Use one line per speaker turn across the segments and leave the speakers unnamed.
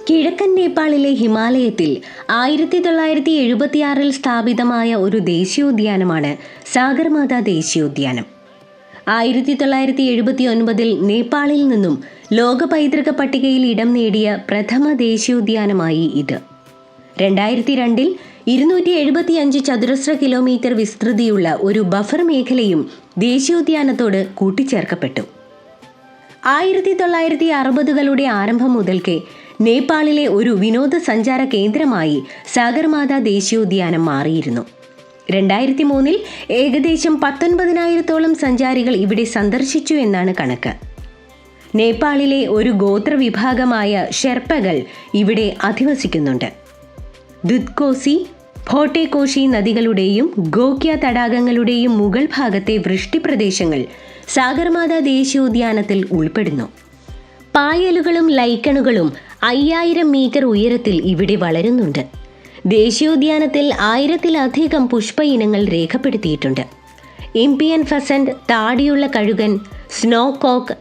കിഴക്കൻ നേപ്പാളിലെ ഹിമാലയത്തിൽ 1976 സ്ഥാപിതമായ ഒരു ദേശീയോദ്യാനമാണ് സാഗർമാതാ ദേശീയോദ്യാനം. 1979 നേപ്പാളിൽ നിന്നും ലോക പൈതൃക പട്ടികയിൽ ഇടം നേടിയ പ്രഥമ ദേശീയോദ്യാനമായി ഇത്. 2002 275 ചതുരശ്ര കിലോമീറ്റർ വിസ്തൃതിയുള്ള ഒരു ബഫർ മേഖലയും ദേശീയോദ്യാനത്തോട് കൂട്ടിച്ചേർക്കപ്പെട്ടു. 1960കളുടെ ആരംഭം മുതൽക്കേ നേപ്പാളിലെ ഒരു വിനോദസഞ്ചാര കേന്ദ്രമായി സാഗർമാതാ ദേശീയോദ്യാനം മാറിയിരുന്നു. 2003 ഏകദേശം 19,000-ഓളം സഞ്ചാരികൾ ഇവിടെ സന്ദർശിച്ചു എന്നാണ് കണക്ക്. നേപ്പാളിലെ ഒരു ഗോത്രവിഭാഗമായ ഷെർപ്പകൾ ഇവിടെ അധിവസിക്കുന്നുണ്ട്. ദുധ്കോസി, ഭോട്ടേകോഷി നദികളുടെയും ഗോക്യ തടാകങ്ങളുടെയും മുകൾ ഭാഗത്തെ വൃഷ്ടിപ്രദേശങ്ങൾ സാഗർമാതാ ദേശീയോദ്യാനത്തിൽ ഉൾപ്പെടുന്നു. പായലുകളും ലൈക്കണുകളും 5000 മീറ്റർ ഉയരത്തിൽ ഇവിടെ വളരുന്നുണ്ട്. ദേശീയോദ്യാനത്തിൽ 1000-ലധികം പുഷ്പ ഇനങ്ങൾ രേഖപ്പെടുത്തിയിട്ടുണ്ട്. ഇംപിയൻ ഫസന്റ്, താടിയുള്ള കഴുകൻ, സ്നോ കോക്ക്,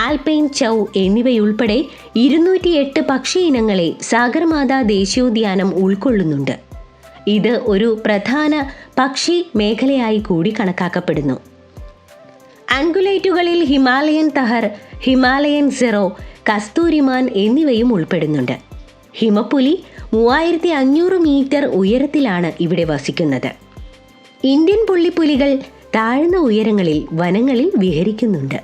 ആൽപൈൻ ചൗ എന്നിവയുൾപ്പെടെ 208 പക്ഷി ഇനങ്ങളെ സാഗർമാതാ ദേശീയോദ്യാനം ഉൾക്കൊള്ളുന്നുണ്ട്. ഇത് ഒരു പ്രധാന പക്ഷി മേഖലയായി കൂടി കണക്കാക്കപ്പെടുന്നു. ആൻഗുലൈറ്റുകളിൽ ഹിമാലയൻ തഹർ, ഹിമാലയൻ സെറോ, കസ്തൂരിമാൻ എന്നിവയും ഉൾപ്പെടുന്നുണ്ട്. ഹിമപ്പുലി 3500 മീറ്റർ ഉയരത്തിലാണ് ഇവിടെ വസിക്കുന്നത്. ഇന്ത്യൻ പുള്ളിപ്പുലികൾ താഴ്ന്ന ഉയരങ്ങളിൽ വനങ്ങളിൽ വിഹരിക്കുന്നുണ്ട്.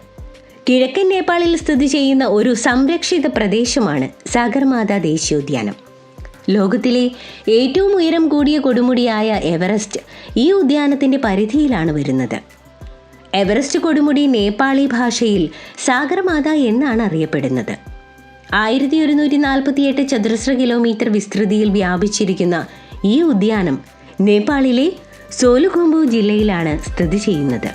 കിഴക്കൻ നേപ്പാളിൽ സ്ഥിതി ചെയ്യുന്ന ഒരു സംരക്ഷിത പ്രദേശമാണ് സാഗർമാതാ ദേശീയോദ്യാനം. ലോകത്തിലെ ഏറ്റവും ഉയരം കൂടിയ കൊടുമുടിയായ എവറസ്റ്റ് ഈ ഉദ്യാനത്തിൻ്റെ പരിധിയിലാണ് വരുന്നത്. എവറസ്റ്റ് കൊടുമുടി നേപ്പാളി ഭാഷയിൽ സാഗർമാത എന്നാണ് അറിയപ്പെടുന്നത്. 1148 ചതുരശ്ര കിലോമീറ്റർ വിസ്തൃതിയിൽ വ്യാപിച്ചിരിക്കുന്ന ഈ ഉദ്യാനം നേപ്പാളിലെ സോലുഖുംബു ജില്ലയിലാണ് സ്ഥിതി ചെയ്യുന്നത്.